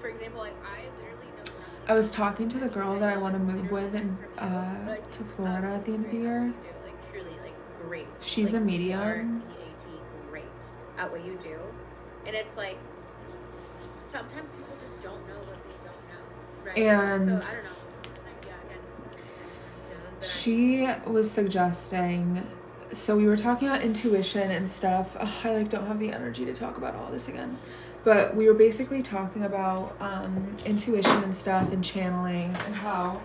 example, like I literally know nothing. I was talking to the girl that I want to move with and to Florida at the end of the year. Like truly, like great. She's Like a medium. GREAT, great at what you do, and it's like sometimes people just don't know what they don't know, right? And So I don't know. Yeah, again, this is gonna be pretty soon. But she was suggesting, so we were talking about intuition and stuff. Ugh, I like don't have the energy to talk about all this again. But we were basically talking about intuition and stuff and channeling and how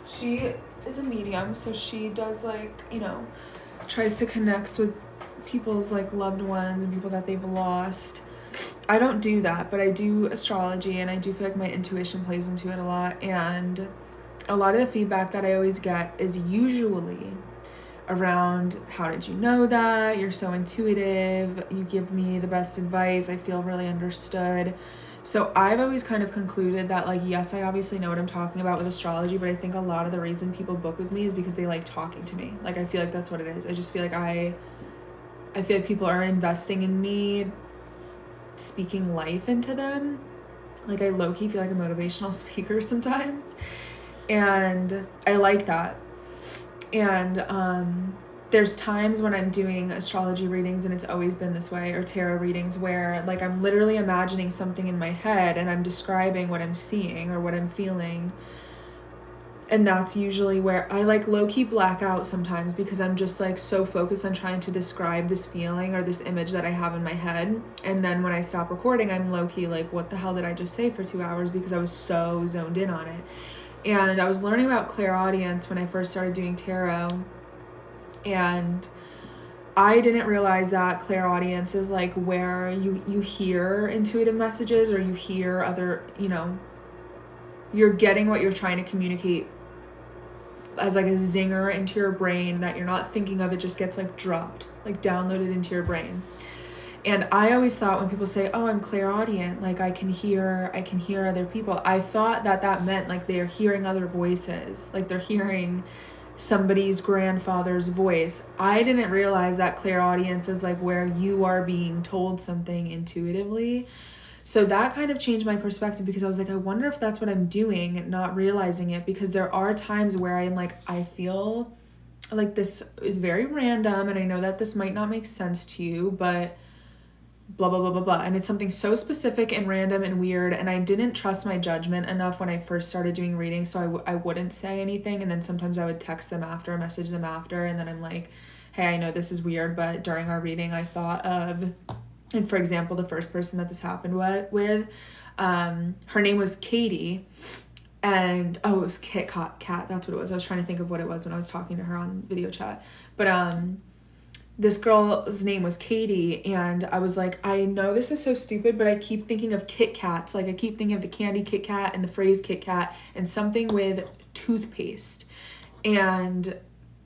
she is a medium, so she does like, you know, tries to connect with people's like loved ones and people that they've lost. I don't do that, but I do astrology and I do feel like my intuition plays into it a lot. And a lot of the feedback that I always get is usually around, how did you know that? You're so intuitive. You give me the best advice. I feel really understood. So I've always kind of concluded that, like, yes, I obviously know what I'm talking about with astrology, but I think a lot of the reason people book with me is because they like talking to me. Like, I feel like that's what it is. I just feel like I feel like people are investing in me, speaking life into them. Like, I low-key feel like a motivational speaker sometimes. And I like that. And there's times when I'm doing astrology readings, and it's always been this way, or tarot readings, where like I'm literally imagining something in my head and I'm describing what I'm seeing or what I'm feeling. And that's usually where I like low-key black out sometimes, because I'm just like so focused on trying to describe this feeling or this image that I have in my head. And then when I stop recording, I'm low-key like, what the hell did I just say for 2 hours, because I was so zoned in on it. And I was learning about clairaudience when I first started doing tarot, and I didn't realize that clairaudience is like where you hear intuitive messages, or you hear other, you know, you're getting what you're trying to communicate as like a zinger into your brain that you're not thinking of. It just gets like dropped, like downloaded into your brain. And I always thought when people say, oh, I'm clairaudient, like I can hear other people, I thought that meant like they're hearing other voices, like they're hearing somebody's grandfather's voice. I didn't realize that clairaudience is like where you are being told something intuitively. So that kind of changed my perspective, because I was like, I wonder if that's what I'm doing, not realizing it, because there are times where I'm like, I feel like this is very random, and I know that this might not make sense to you, but blah, blah, blah, blah, blah. And it's something so specific and random and weird. And I didn't trust my judgment enough when I first started doing readings, so I wouldn't say anything. And then sometimes I would text them after, or message them after. And then I'm like, hey, I know this is weird, but during our reading, I thought of, and for example, the first person that this happened with, her name was Katie. And, oh, it was Cat. That's what it was. I was trying to think of what it was when I was talking to her on video chat. But, this girl's name was Katie, and I was like, I know this is so stupid, but I keep thinking of Kit Kats. Like, I keep thinking of the candy Kit Kat and the phrase Kit Kat and something with toothpaste. And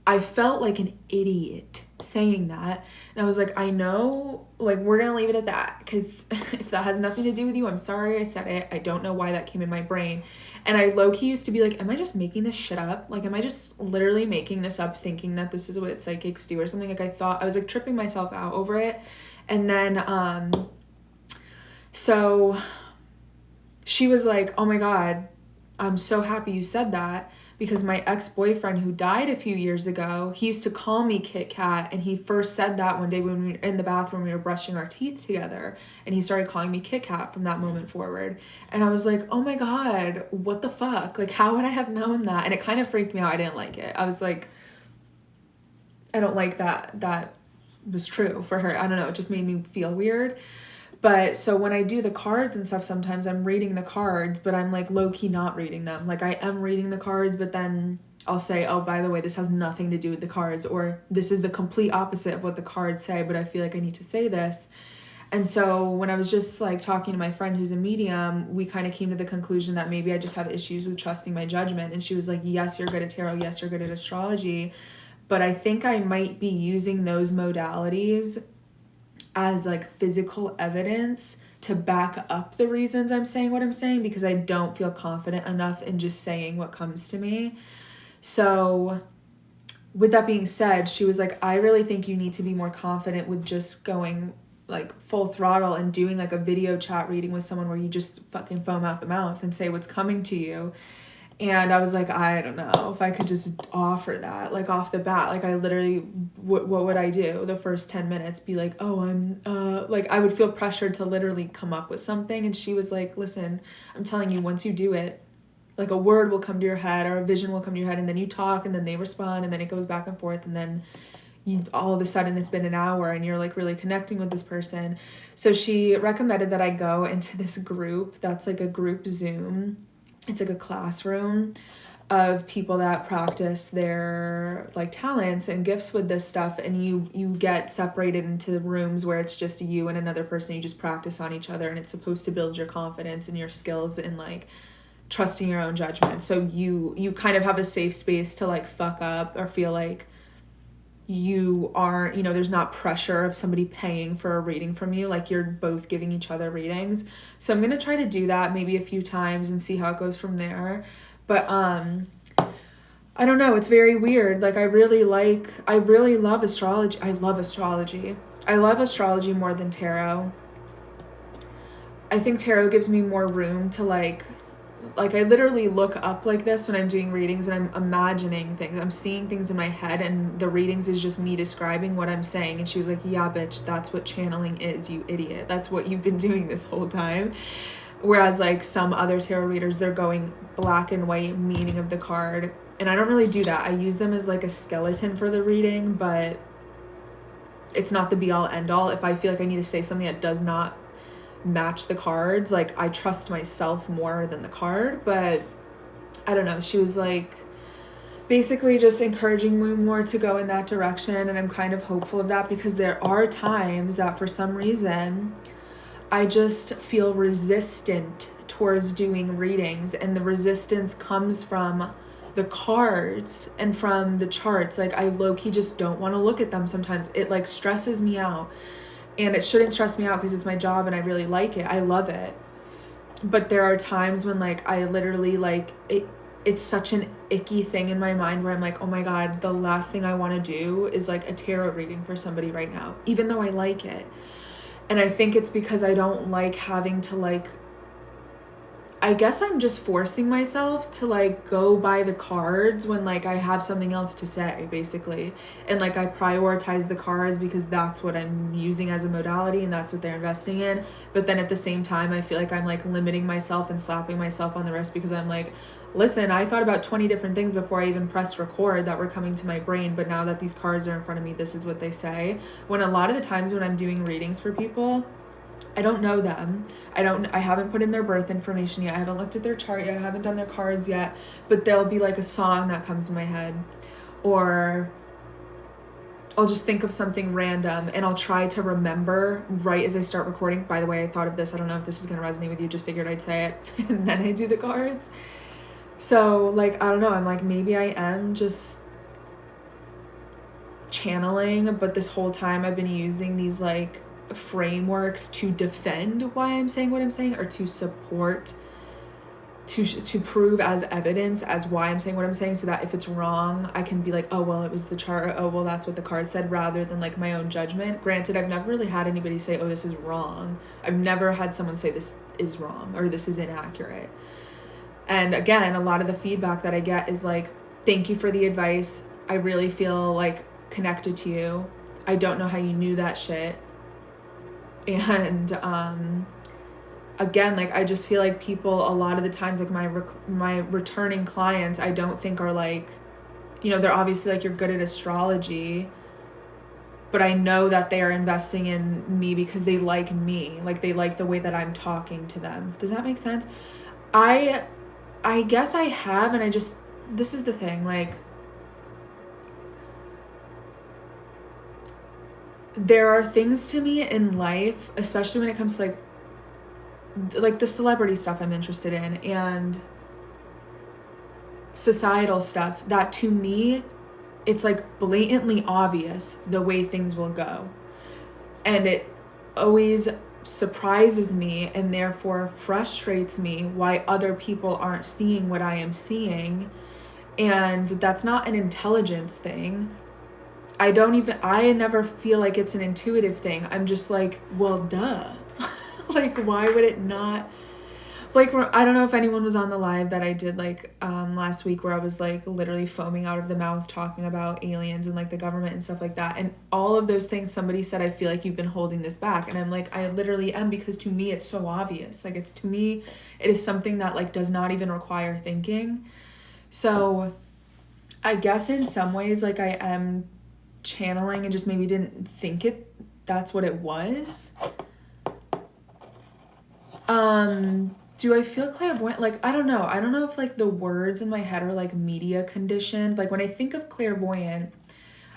I felt like an idiot saying that. And I was like, I know, like, we're going to leave it at that, because if that has nothing to do with you, I'm sorry I said it. I don't know why that came in my brain. And I low-key used to be like, am I just making this shit up? Like, am I just literally making this up, thinking that this is what psychics do or something? Like, I was like tripping myself out over it. And then, so she was like, oh my God, I'm so happy you said that, because my ex-boyfriend who died a few years ago, he used to call me Kit Kat, and he first said that one day when we were in the bathroom, we were brushing our teeth together, and he started calling me Kit Kat from that moment forward. And I was like, oh my God, what the fuck? Like, how would I have known that? And it kind of freaked me out. I didn't like it. I was like, I don't like that was true for her. I don't know. It just made me feel weird. But so when I do the cards and stuff, sometimes I'm reading the cards, but I'm like low-key not reading them. Like, I am reading the cards, but then I'll say, oh, by the way, this has nothing to do with the cards, or this is the complete opposite of what the cards say, but I feel like I need to say this. And so when I was just like talking to my friend who's a medium, we kind of came to the conclusion that maybe I just have issues with trusting my judgment. And she was like, yes, you're good at tarot. Yes, you're good at astrology. But I think I might be using those modalities as like physical evidence to back up the reasons I'm saying what I'm saying, because I don't feel confident enough in just saying what comes to me. So with that being said, she was like, I really think you need to be more confident with just going like full throttle and doing like a video chat reading with someone where you just fucking foam out the mouth and say what's coming to you. And I was like, I don't know if I could just offer that, like off the bat. Like I literally, what would I do? The first 10 minutes be like, oh, like I would feel pressured to literally come up with something. And she was like, listen, I'm telling you, once you do it, like a word will come to your head or a vision will come to your head, and then you talk and then they respond and then it goes back and forth, and then you, all of a sudden it's been an hour and you're like really connecting with this person. So she recommended that I go into this group that's like a group Zoom. It's like a classroom of people that practice their like talents and gifts with this stuff, and you get separated into rooms where it's just you and another person. You just practice on each other, and it's supposed to build your confidence and your skills and like trusting your own judgment. So you kind of have a safe space to like fuck up or feel like you aren't, you know, there's not pressure of somebody paying for a reading from you. Like you're both giving each other readings. So I'm going to try to do that maybe a few times and see how it goes from there. But I don't know, it's very weird. Like I really love astrology. I love astrology. I love astrology more than tarot. I think tarot gives me more room to like I literally look up like this when I'm doing readings, and I'm imagining things. I'm seeing things in my head, and the readings is just me describing what I'm saying. And she was like, yeah, bitch, that's what channeling is, you idiot. That's what you've been doing this whole time. Whereas like some other tarot readers, they're going black and white meaning of the card. And I don't really do that. I use them as like a skeleton for the reading, but it's not the be all end all. If I feel like I need to say something that does not match the cards, like I trust myself more than the card. But I don't know, she was like basically just encouraging me more to go in that direction, and I'm kind of hopeful of that, because there are times that for some reason I just feel resistant towards doing readings, and the resistance comes from the cards and from the charts. Like I low-key just don't want to look at them sometimes. It like stresses me out. And it shouldn't stress me out because it's my job and I really like it. I love it. But there are times when like I literally like it's such an icky thing in my mind where I'm like, oh my God, the last thing I want to do is like a tarot reading for somebody right now, even though I like it. And I think it's because I don't like having to like, I guess I'm just forcing myself to like go by the cards when like I have something else to say, basically. And like I prioritize the cards because that's what I'm using as a modality and that's what they're investing in. But then at the same time, I feel like I'm like limiting myself and slapping myself on the wrist, because I'm like, listen, I thought about 20 different things before I even pressed record that were coming to my brain. But now that these cards are in front of me, this is what they say. When a lot of the times when I'm doing readings for people, I don't know them. I haven't put in their birth information yet. I haven't looked at their chart yet. I haven't done their cards yet. But there'll be like a song that comes to my head, or I'll just think of something random and I'll try to remember right as I start recording. By the way, I thought of this. I don't know if this is going to resonate with you. Just figured I'd say it. And then I do the cards. So like, I don't know. I'm like, maybe I am just channeling, but this whole time I've been using these like frameworks to defend why I'm saying what I'm saying, or to support, to prove as evidence as why I'm saying what I'm saying, so that if it's wrong I can be like, oh well, it was the chart, or oh well, that's what the card said, rather than like my own judgment. Granted, I've never really had anybody say, oh, this is wrong. I've never had someone say this is wrong or this is inaccurate. And again, a lot of the feedback that I get is like, thank you for the advice, I really feel like connected to you, I don't know how you knew that shit. And again, like I just feel like people a lot of the times, like my returning clients, I don't think are like, you know, they're obviously like, you're good at astrology, but I know that they are investing in me because they like me, like they like the way that I'm talking to them. Does that make sense? I guess I have, and this is the thing, like there are things to me in life, especially when it comes to like the celebrity stuff I'm interested in and societal stuff, that to me it's like blatantly obvious the way things will go, and it always surprises me and therefore frustrates me why other people aren't seeing what I am seeing. And that's not an intelligence thing. I never feel like it's an intuitive thing. I'm just like, well, duh. Like, why would it not? Like, I don't know if anyone was on the live that I did like last week where I was like literally foaming out of the mouth talking about aliens and like the government and stuff like that. And all of those things, somebody said, I feel like you've been holding this back. And I'm like, I literally am, because to me it's so obvious. Like, to me, it is something that like does not even require thinking. So I guess in some ways, like, I am channeling and just maybe didn't think that's what it was. Do I feel clairvoyant? Like, I don't know. I don't know if like the words in my head are like media conditioned. Like, when I think of clairvoyant,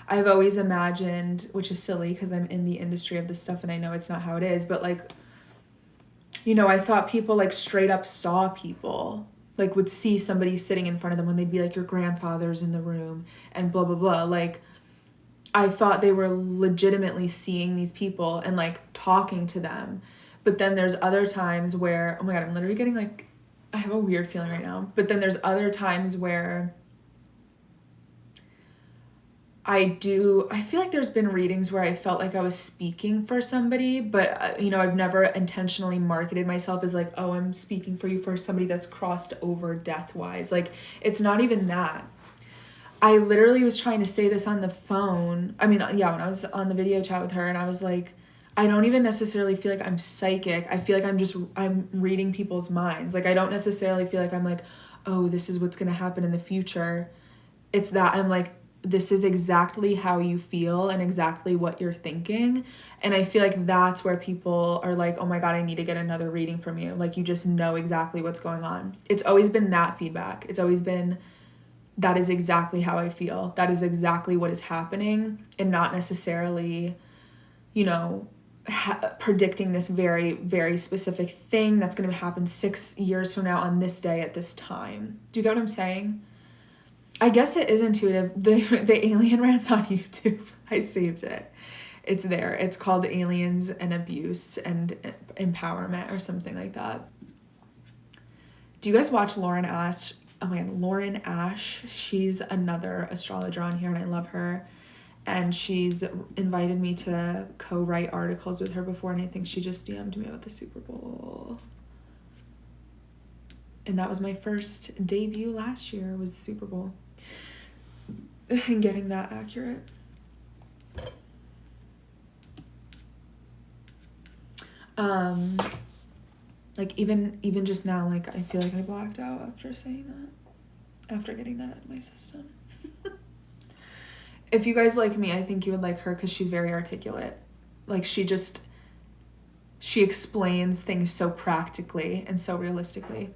I've always imagined, which is silly because I'm in the industry of this stuff and I know it's not how it is, but like, I thought people like straight up saw people, like would see somebody sitting in front of them when they'd be like, your grandfather's in the room and blah, blah, blah. Like, I thought they were legitimately seeing these people and like talking to them. But then there's other times where, oh my God, I'm literally getting like, I have a weird feeling right now. But then there's other times where I feel like there's been readings where I felt like I was speaking for somebody, but I've never intentionally marketed myself as like, oh, I'm speaking for you, for somebody that's crossed over death-wise. Like, it's not even that. I literally was trying to say this on the phone. I mean, yeah, when I was on the video chat with her, and I was like, I don't even necessarily feel like I'm psychic. I feel like I'm reading people's minds. Like, I don't necessarily feel like I'm like, oh, this is what's going to happen in the future. It's that I'm like, this is exactly how you feel and exactly what you're thinking. And I feel like that's where people are like, oh my God, I need to get another reading from you. Like, you just know exactly what's going on. It's always been that feedback. It's always been, that is exactly how I feel. That is exactly what is happening, and not necessarily, predicting this very, very specific thing that's going to happen 6 years from now on this day at this time. Do you get what I'm saying? I guess it is intuitive. The alien rants on YouTube. I saved it. It's there. It's called Aliens and Abuse and Empowerment or something like that. Do you guys watch Lauren Ash? Oh my God, Lauren Ash. She's another astrologer on here and I love her. And she's invited me to co-write articles with her before, and I think she just DM'd me about the Super Bowl. And that was my first debut last year, was the Super Bowl. And getting that accurate. Like, even just now, like, I feel like I blacked out after saying that. After getting that out of my system. If you guys like me, I think you would like her because she's very articulate. Like, she explains things so practically and so realistically.